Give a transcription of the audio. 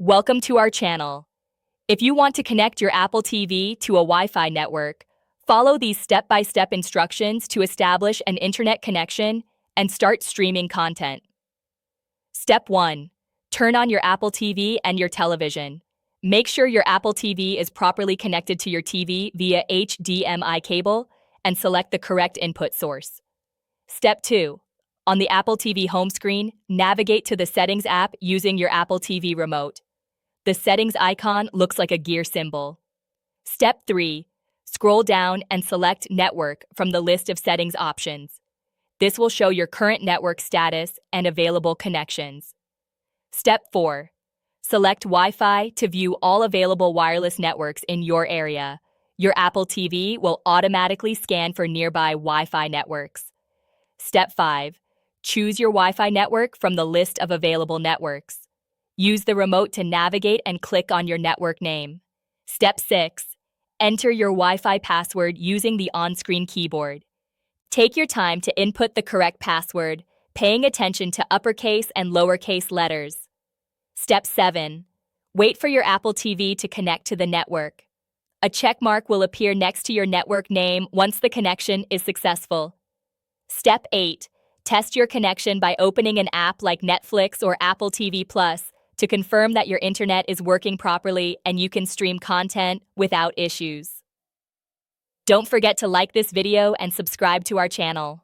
Welcome to our channel. If you want to connect your Apple TV to a Wi-Fi network, follow these step-by-step instructions to establish an internet connection and start streaming content. Step 1. Turn on your Apple TV and your television. Make sure your Apple TV is properly connected to your TV via HDMI cable and select the correct input source. Step 2. On the Apple TV home screen, navigate to the Settings app using your Apple TV remote. The settings icon looks like a gear symbol. Step 3. Scroll down and select Network from the list of settings options. This will show your current network status and available connections. Step 4. Select Wi-Fi to view all available wireless networks in your area. Your Apple TV will automatically scan for nearby Wi-Fi networks. Step 5. Choose your Wi-Fi network from the list of available networks. Use the remote to navigate and click on your network name. Step 6. Enter your Wi-Fi password using the on-screen keyboard. Take your time to input the correct password, paying attention to uppercase and lowercase letters. Step 7. Wait for your Apple TV to connect to the network. A check mark will appear next to your network name once the connection is successful. Step 8. Test your connection by opening an app like Netflix or Apple TV Plus to confirm that your internet is working properly and you can stream content without issues. Don't forget to like this video and subscribe to our channel.